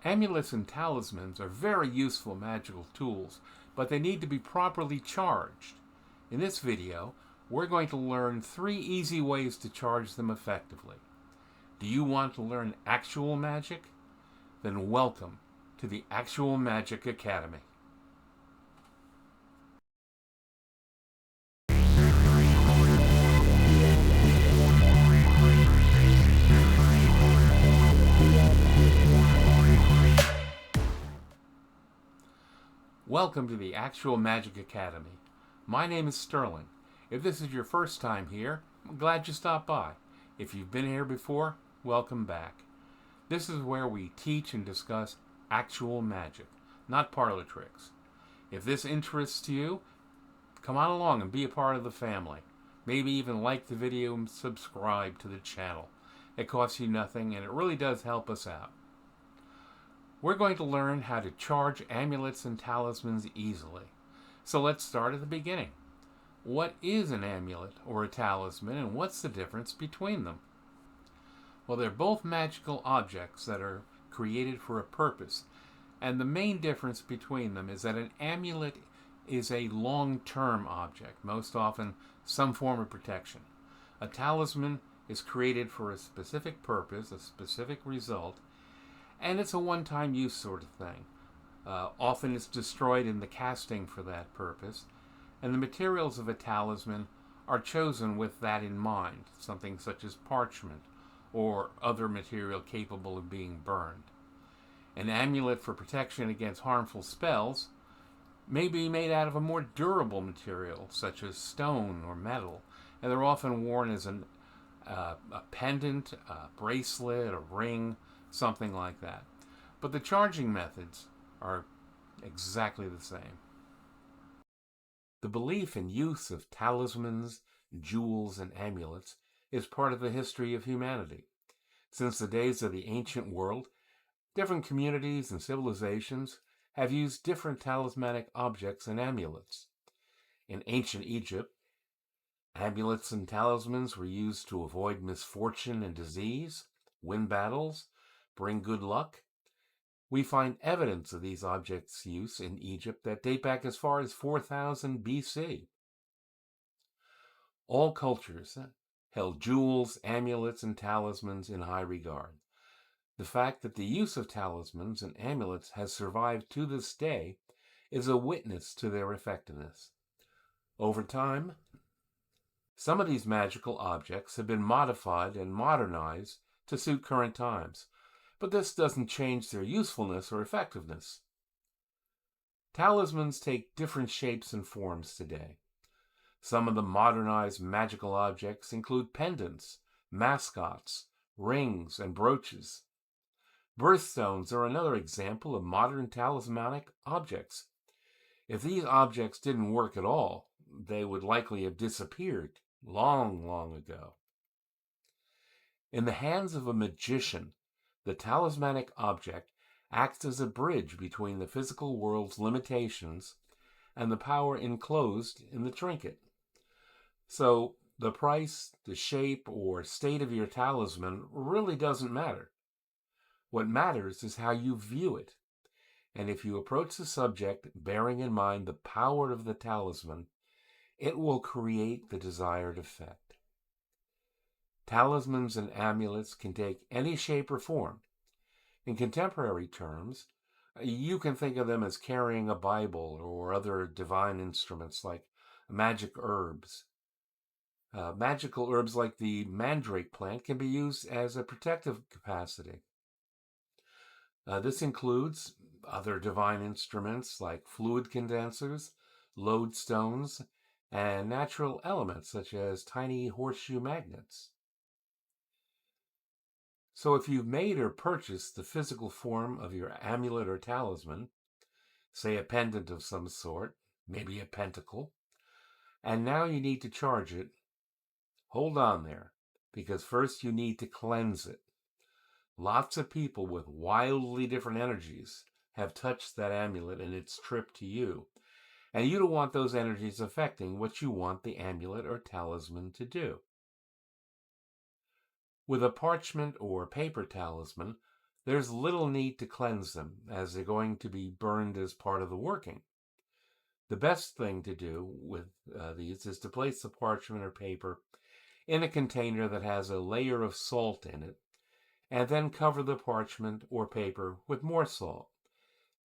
Amulets and talismans are very useful magical tools, but they need to be properly charged. In this video, we're going to learn 3 easy ways to charge them effectively. Do you want to learn actual magic? Then welcome to the Actual Magic Academy. Welcome to the Actual Magic Academy. My name is Sterling. If this is your first time here, I'm glad you stopped by. If you've been here before, welcome back. This is where we teach and discuss actual magic, not parlor tricks. If this interests you, come on along and be a part of the family. Maybe even like the video and subscribe to the channel. It costs you nothing and it really does help us out. We're going to learn how to charge amulets and talismans easily. So let's start at the beginning. What is an amulet or a talisman, and what's the difference between them? Well, they're both magical objects that are created for a purpose, and the main difference between them is that an amulet is a long-term object, most often some form of protection. A talisman is created for a specific purpose, a specific result, and it's a one-time use sort of thing. Often it's destroyed in the casting for that purpose, and the materials of a talisman are chosen with that in mind, something such as parchment or other material capable of being burned. An amulet for protection against harmful spells may be made out of a more durable material, such as stone or metal, and they're often worn as a pendant, a bracelet, a ring, something like that. But the charging methods are exactly the same. The belief and use of talismans, jewels, and amulets is part of the history of humanity. Since the days of the ancient world, different communities and civilizations have used different talismanic objects and amulets. In ancient Egypt, amulets and talismans were used to avoid misfortune and disease, win battles, bring good luck. We find evidence of these objects' use in Egypt that date back as far as 4000 BC. All cultures held jewels, amulets, and talismans in high regard. The fact that the use of talismans and amulets has survived to this day is a witness to their effectiveness. Over time, some of these magical objects have been modified and modernized to suit current times, but this doesn't change their usefulness or effectiveness. Talismans take different shapes and forms today. Some of the modernized magical objects include pendants, mascots, rings, and brooches. Birthstones are another example of modern talismanic objects. If these objects didn't work at all, they would likely have disappeared long, long ago. In the hands of a magician, the talismanic object acts as a bridge between the physical world's limitations and the power enclosed in the trinket. So, the price, the shape, or state of your talisman really doesn't matter. What matters is how you view it, and if you approach the subject bearing in mind the power of the talisman, it will create the desired effect. Talismans and amulets can take any shape or form. In contemporary terms, you can think of them as carrying a Bible or other divine instruments like magic herbs. Magical herbs like the mandrake plant can be used as a protective capacity. This includes other divine instruments like fluid condensers, lodestones, and natural elements such as tiny horseshoe magnets. So if you've made or purchased the physical form of your amulet or talisman, say a pendant of some sort, maybe a pentacle, and now you need to charge it, hold on there, because first you need to cleanse it. Lots of people with wildly different energies have touched that amulet in its trip to you, and you don't want those energies affecting what you want the amulet or talisman to do. With a parchment or paper talisman, There's little need to cleanse them, as they're going to be burned as part of the working. The best thing to do with these is to place the parchment or paper in a container that has a layer of salt in it, and then cover the parchment or paper with more salt.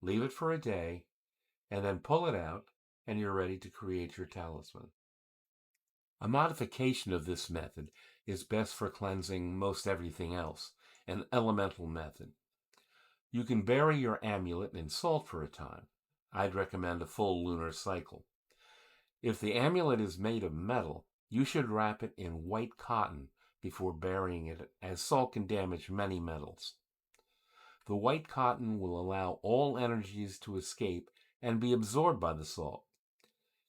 Leave it for a day, and then pull it out, and you're ready to create your talisman. A modification of this method is best for cleansing most everything else, an elemental method. You can bury your amulet in salt for a time. I'd recommend a full lunar cycle. If the amulet is made of metal, you should wrap it in white cotton before burying it, as salt can damage many metals. The white cotton will allow all energies to escape and be absorbed by the salt.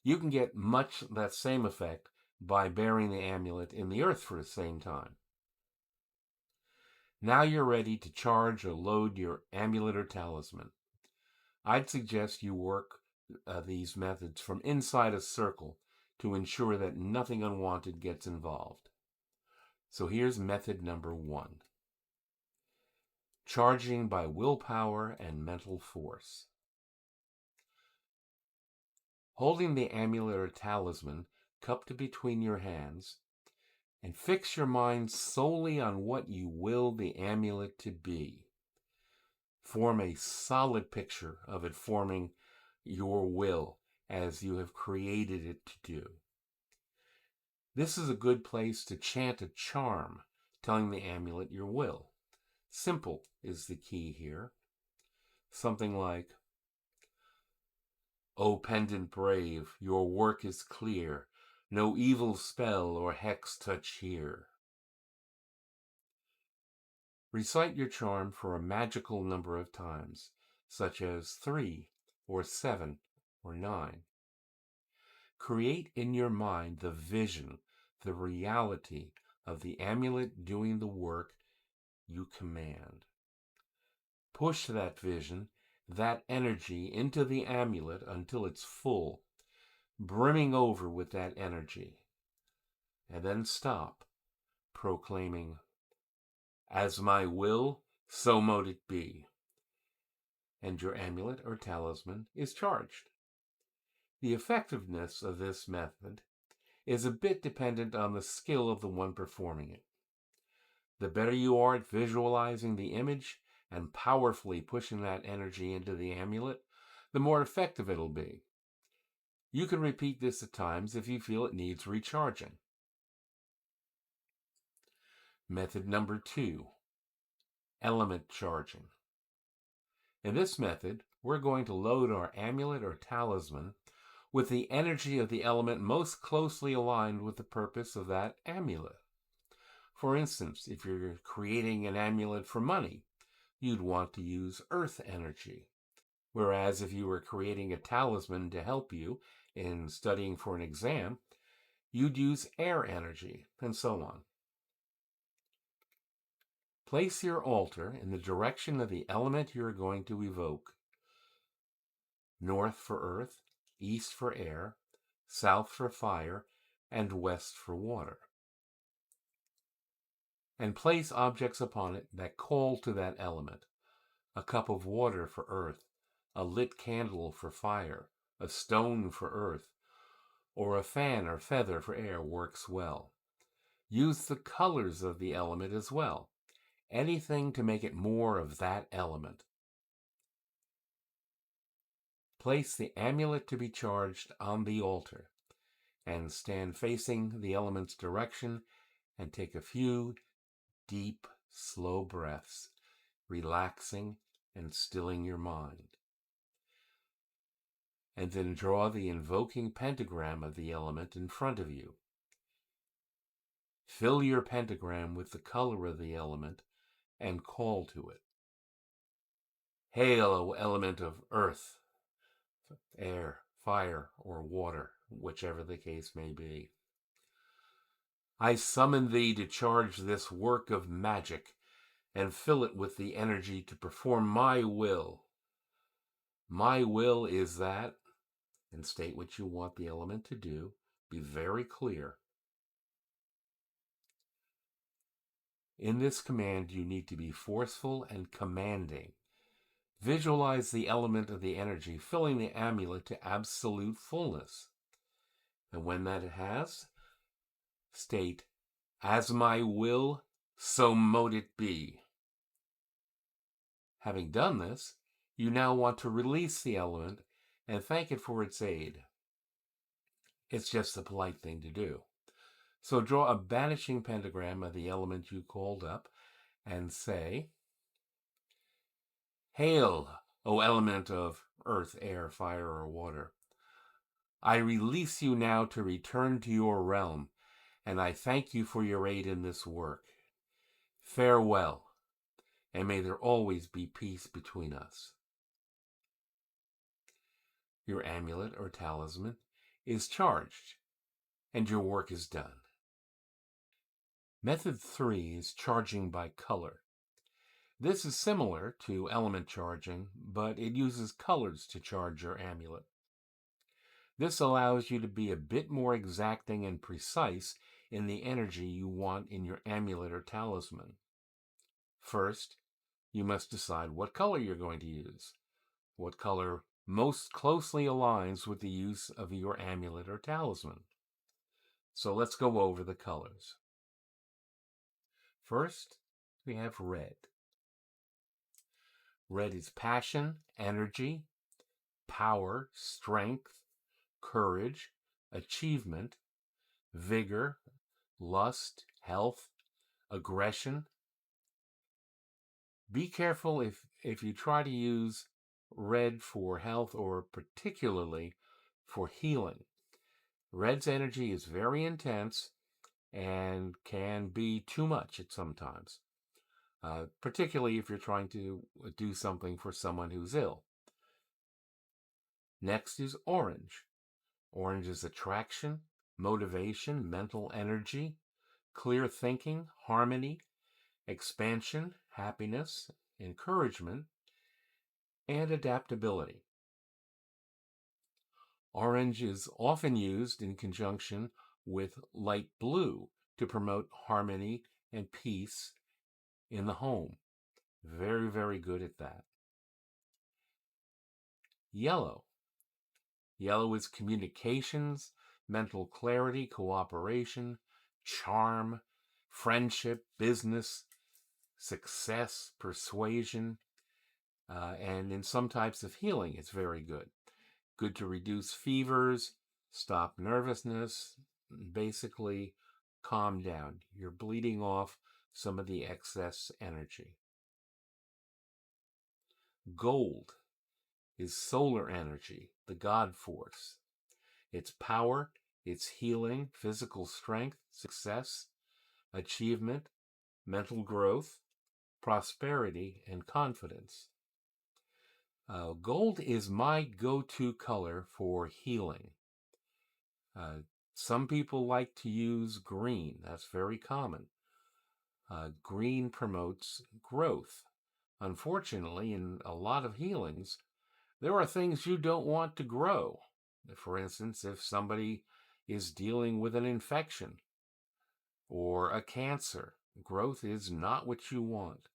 You can get much that same effect by burying the amulet in the earth for the same time. Now you're ready to charge or load your amulet or talisman. I'd suggest you work these methods from inside a circle to ensure that nothing unwanted gets involved. So here's method number 1. Charging by willpower and mental force. Holding the amulet or talisman cupped between your hands, and fix your mind solely on what you will the amulet to be. Form a solid picture of it forming your will as you have created it to do. This is a good place to chant a charm telling the amulet your will. Simple is the key here. Something like, O pendant brave, your work is clear. No evil spell or hex touch here. Recite your charm for a magical number of times, such as 3 or 7 or 9. Create in your mind the vision, the reality of the amulet doing the work you command. Push that vision, that energy into the amulet until it's full, brimming over with that energy. And then stop, proclaiming, as my will, so mote it be. And your amulet or talisman is charged. The effectiveness of this method is a bit dependent on the skill of the one performing it. The better you are at visualizing the image and powerfully pushing that energy into the amulet, the more effective it'll be. You can repeat this at times if you feel it needs recharging. Method number 2, element charging. In this method, we're going to load our amulet or talisman with the energy of the element most closely aligned with the purpose of that amulet. For instance, if you're creating an amulet for money, you'd want to use earth energy. Whereas if you were creating a talisman to help you in studying for an exam, you'd use air energy, and so on. Place your altar in the direction of the element you're going to evoke. North for earth, east for air, south for fire, and west for water. And place objects upon it that call to that element. A cup of water for earth, a lit candle for fire, a stone for earth, or a fan or feather for air works well. Use the colors of the element as well. Anything to make it more of that element. Place the amulet to be charged on the altar and stand facing the element's direction and take a few deep, slow breaths, relaxing and stilling your mind. And then draw the invoking pentagram of the element in front of you. Fill your pentagram with the color of the element and call to it. Hail, O element of earth, air, fire, or water, whichever the case may be. I summon thee to charge this work of magic and fill it with the energy to perform my will. My will is that, and state what you want the element to do. Be very clear. In this command, you need to be forceful and commanding. Visualize the element of the energy filling the amulet to absolute fullness. And when that it has, state, "As my will, so mote it be." Having done this, you now want to release the element and thank it for its aid. It's just a polite thing to do. So draw a banishing pentagram of the element you called up and say, "Hail, O element of earth, air, fire, or water. I release you now to return to your realm, and I thank you for your aid in this work. Farewell, and may there always be peace between us." Your amulet or talisman is charged, and your work is done. Method 3 is charging by color. This is similar to element charging, but it uses colors to charge your amulet. This allows you to be a bit more exacting and precise in the energy you want in your amulet or talisman. First, you must decide what color you're going to use. What color most closely aligns with the use of your amulet or talisman. So let's go over the colors. First, we have red. Red is passion, energy, power, strength, courage, achievement, vigor, lust, health, aggression. Be careful if you try to use red for health or particularly for healing. Red's energy is very intense and can be too much at sometimes, particularly if you're trying to do something for someone who's ill. Next is orange. Orange is attraction, motivation, mental energy, clear thinking, harmony, expansion, happiness, encouragement, and adaptability. Orange is often used in conjunction with light blue to promote harmony and peace in the home. Very, very good at that. Yellow. Yellow is communications, mental clarity, cooperation, charm, friendship, business, success, persuasion, and in some types of healing, it's very good. Good to reduce fevers, stop nervousness, basically calm down. You're bleeding off some of the excess energy. Gold is solar energy, the God force. It's power, it's healing, physical strength, success, achievement, mental growth, prosperity, and confidence. Gold is my go-to color for healing. Some people like to use green. That's very common. Green promotes growth. Unfortunately, in a lot of healings, there are things you don't want to grow. For instance, if somebody is dealing with an infection or a cancer, growth is not what you want.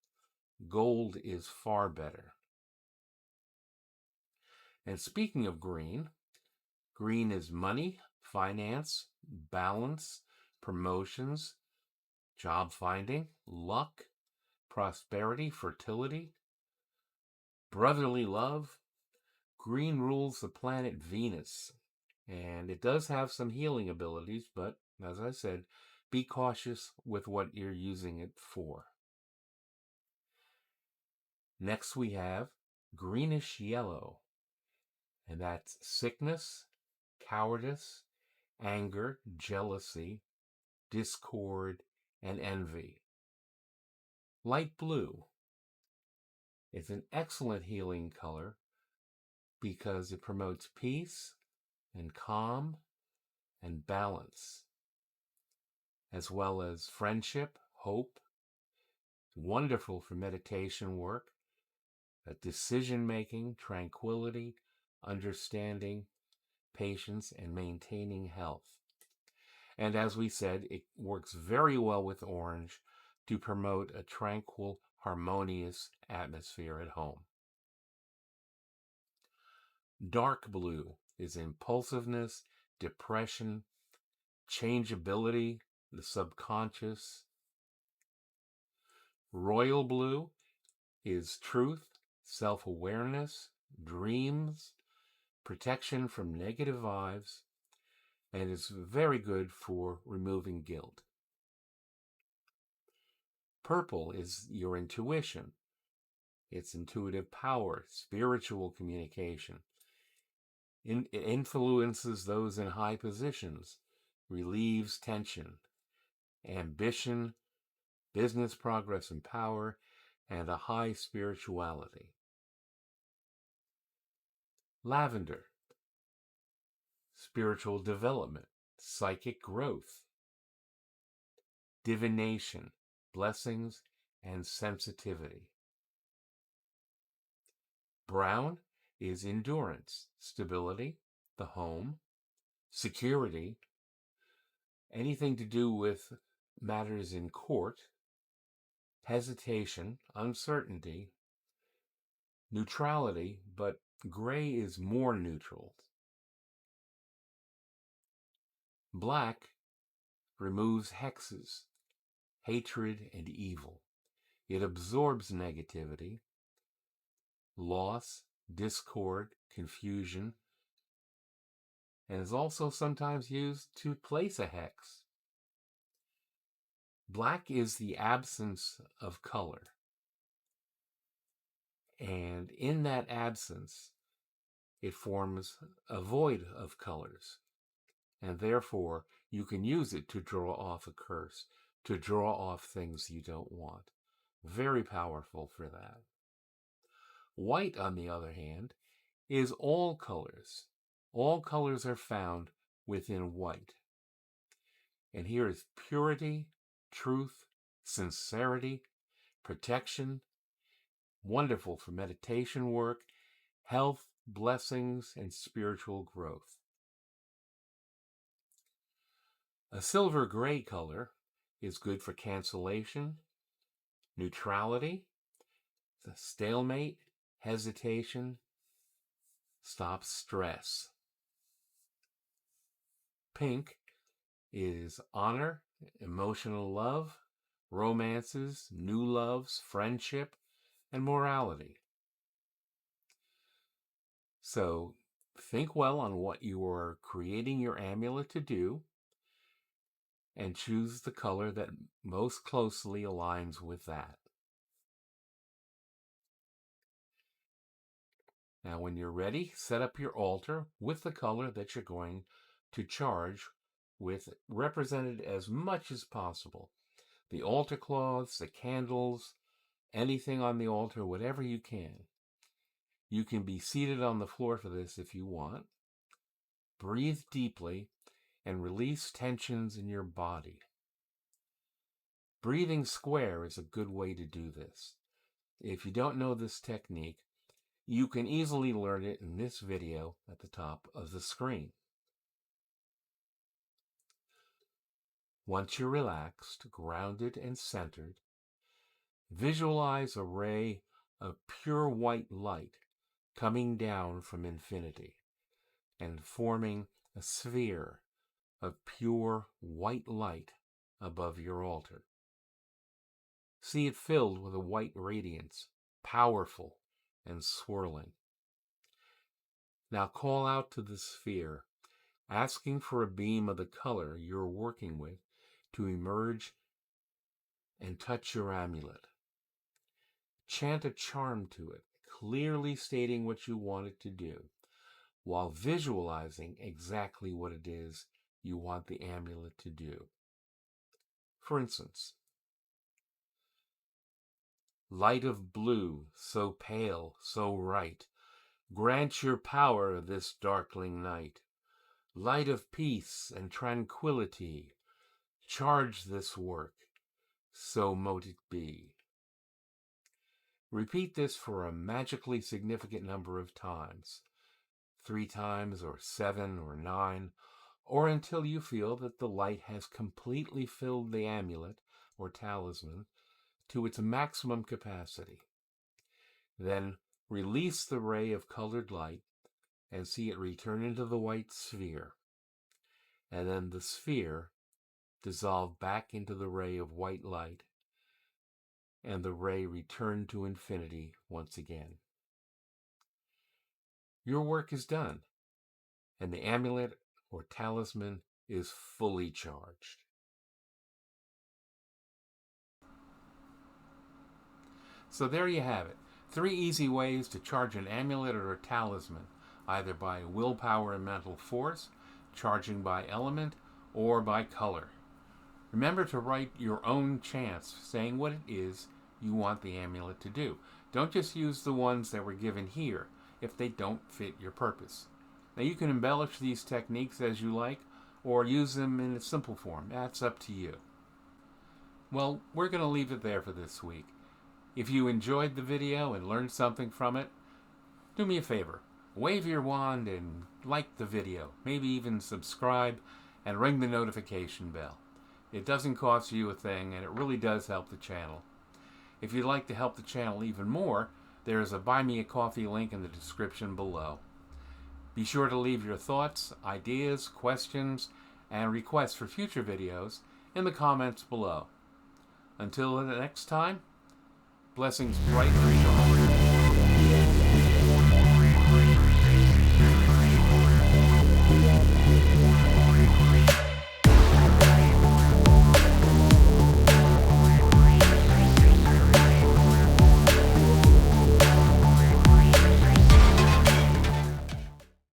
Gold is far better. And speaking of green, green is money, finance, balance, promotions, job finding, luck, prosperity, fertility, brotherly love. Green rules the planet Venus, and it does have some healing abilities, but as I said, be cautious with what you're using it for. Next we have greenish yellow, and that's sickness, cowardice, anger, jealousy, discord, and envy. Light blue. It's an excellent healing color because it promotes peace and calm and balance, as well as friendship, hope. Wonderful for meditation work, decision-making, tranquility, understanding, patience, and maintaining health. And as we said, it works very well with orange to promote a tranquil, harmonious atmosphere at home. Dark blue is impulsiveness, depression, changeability, the subconscious. Royal blue is truth, self-awareness, dreams, protection from negative vibes, and is very good for removing guilt. Purple is your intuition. It's intuitive power, spiritual communication. It influences those in high positions, relieves tension, ambition, business progress and power, and a high spirituality. Lavender, spiritual development, psychic growth, divination, blessings, and sensitivity. Brown is endurance, stability, the home, security, anything to do with matters in court, hesitation, uncertainty, neutrality, but gray is more neutral. Black removes hexes, hatred, and evil. It absorbs negativity, loss, discord, confusion, and is also sometimes used to place a hex. Black is the absence of color. And in that absence, it forms a void of colors. And therefore, you can use it to draw off a curse, to draw off things you don't want. Very powerful for that. White, on the other hand, is all colors. All colors are found within white. And here is purity, truth, sincerity, protection, wonderful for meditation work, health, blessings, and spiritual growth. A silver gray color is good for cancellation, neutrality, stalemate, hesitation, stops stress. Pink is honor, emotional love, romances, new loves, friendship, and morality. So think well on what you are creating your amulet to do and choose the color that most closely aligns with that. Now, when you're ready, set up your altar with the color that you're going to charge with, represented as much as possible. The altar cloths, the candles, anything on the altar, whatever you can. You can be seated on the floor for this if you want. Breathe deeply and release tensions in your body. Breathing square is a good way to do this. If you don't know this technique, you can easily learn it in this video at the top of the screen. Once you're relaxed, grounded, and centered, visualize a ray of pure white light coming down from infinity and forming a sphere of pure white light above your altar. See it filled with a white radiance, powerful and swirling. Now call out to the sphere, asking for a beam of the color you're working with to emerge and touch your amulet. Chant a charm to it, clearly stating what you want it to do, while visualizing exactly what it is you want the amulet to do. For instance, light of blue, so pale, so right, grant your power this darkling night. Light of peace and tranquility, charge this work, so mote it be. Repeat this for a magically significant number of times, 3 times or 7 or 9, or until you feel that the light has completely filled the amulet or talisman to its maximum capacity. Then release the ray of colored light and see it return into the white sphere. And then the sphere dissolve back into the ray of white light, and the ray return to infinity once again. Your work is done, and the amulet or talisman is fully charged. So there you have it. 3 easy ways to charge an amulet or a talisman, either by willpower and mental force, charging by element, or by color. Remember to write your own chants, saying what it is you want the amulet to do. Don't just use the ones that were given here if they don't fit your purpose. Now you can embellish these techniques as you like, or use them in a simple form. That's up to you. Well, we're going to leave it there for this week. If you enjoyed the video and learned something from it, do me a favor. Wave your wand and like the video. Maybe even subscribe and ring the notification bell. It doesn't cost you a thing, and it really does help the channel. If you'd like to help the channel even more, there is a Buy Me a Coffee link in the description below. Be sure to leave your thoughts, ideas, questions, and requests for future videos in the comments below. Until the next time, blessings bright.